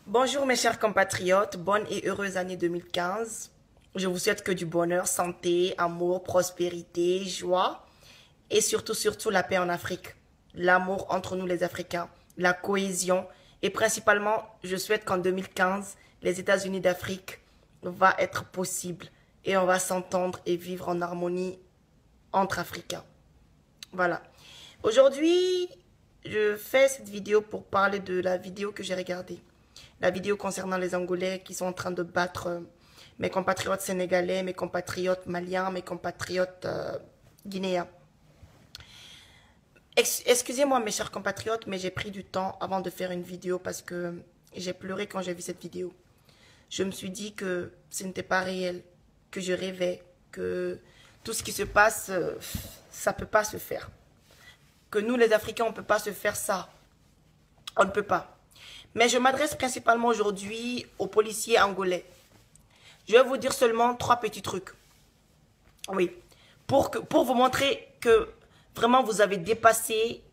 Bonjour mes chers compatriotes, bonne et heureuse année 2015. Je vous souhaite que du bonheur, santé, amour, prospérité, joie et surtout la paix en Afrique. L'amour entre nous les Africains, la cohésion et principalement, je souhaite qu'en 2015, les États-Unis d'Afrique va être possible et on va s'entendre et vivre en harmonie entre Africains. Voilà. Aujourd'hui, je fais cette vidéo pour parler de la vidéo que j'ai regardée. La vidéo concernant les Angolais qui sont en train de battre mes compatriotes sénégalais, mes compatriotes maliens, mes compatriotes guinéens. Excusez-moi mes chers compatriotes, mais j'ai pris du temps avant de faire une vidéo parce que j'ai pleuré quand j'ai vu cette vidéo. Je me suis dit que ce n'était pas réel, que je rêvais, que tout ce qui se passe, ça ne peut pas se faire. Que nous les Africains, on ne peut pas se faire ça. On ne peut pas. Mais je m'adresse principalement aujourd'hui aux policiers angolais. Je vais vous dire seulement 3 petits trucs. Oui. Pour vous montrer que vraiment vous avez dépassé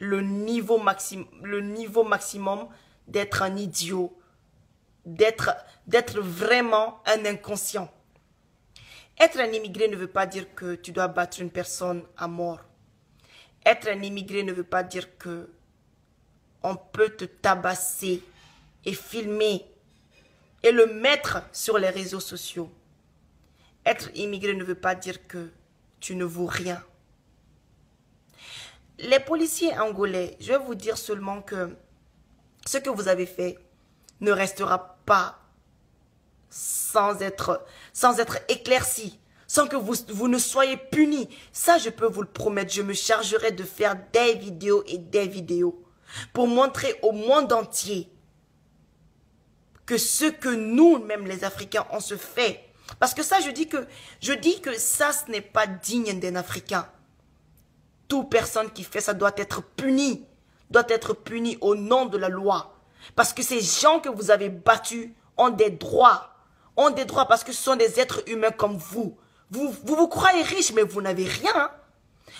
le niveau maximum d'être un idiot, d'être vraiment un inconscient. Être un immigré ne veut pas dire que tu dois battre une personne à mort. Être un immigré ne veut pas dire que on peut te tabasser et filmer et le mettre sur les réseaux sociaux. Être immigré ne veut pas dire que tu ne vaux rien. Les policiers angolais, je vais vous dire seulement que ce que vous avez fait ne restera pas sans être éclairci, sans que vous ne soyez punis. Ça, je peux vous le promettre. Je me chargerai de faire des vidéos et des vidéos pour montrer au monde entier que ce que nous, même les Africains, on se fait. Parce que ça, je dis que ça, ce n'est pas digne d'un Africain. Toute personne qui fait ça doit être punie au nom de la loi. Parce que ces gens que vous avez battus ont des droits. Ont des droits parce que ce sont des êtres humains comme vous. Vous croyez riche, mais vous n'avez rien.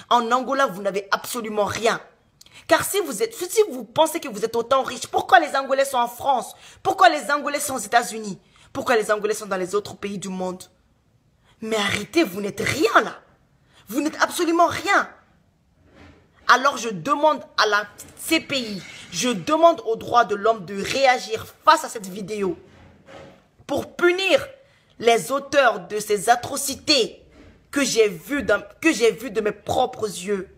En Angola, vous n'avez absolument rien. Car si vous pensez que vous êtes autant riche, pourquoi les Angolais sont en France? Pourquoi les Angolais sont aux États-Unis? Pourquoi les Angolais sont dans les autres pays du monde? Mais arrêtez, vous n'êtes rien là. Vous n'êtes absolument rien. Alors je demande à la CPI, je demande aux droits de l'homme de réagir face à cette vidéo pour punir les auteurs de ces atrocités que j'ai vues de mes propres yeux.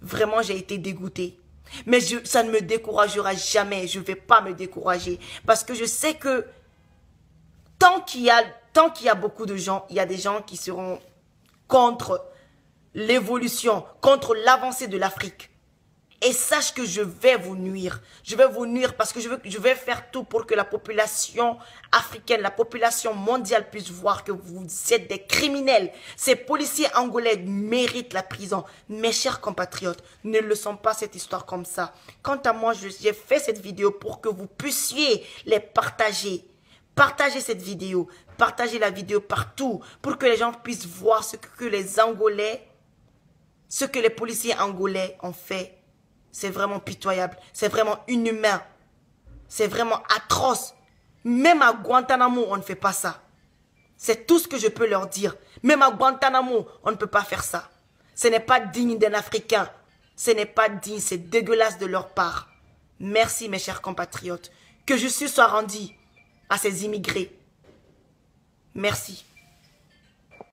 Vraiment, j'ai été dégoûtée. Mais ça ne me découragera jamais. Je ne vais pas me décourager. Parce que je sais que tant qu'il y a beaucoup de gens, il y a des gens qui seront contre l'évolution, contre l'avancée de l'Afrique. Et sache que je vais vous nuire. Je vais vous nuire parce que je vais faire tout pour que la population africaine, la population mondiale puisse voir que vous êtes des criminels. Ces policiers angolais méritent la prison. Mes chers compatriotes, ne leçons pas cette histoire comme ça. Quant à moi, j'ai fait cette vidéo pour que vous puissiez les partager. Partagez cette vidéo. Partagez la vidéo partout pour que les gens puissent voir ce que les Angolais, ce que les policiers angolais ont fait. C'est vraiment pitoyable. C'est vraiment inhumain. C'est vraiment atroce. Même à Guantanamo, on ne fait pas ça. C'est tout ce que je peux leur dire. Même à Guantanamo, on ne peut pas faire ça. Ce n'est pas digne d'un Africain. Ce n'est pas digne, c'est dégueulasse de leur part. Merci mes chers compatriotes. Que justice soit rendue à ces immigrés. Merci.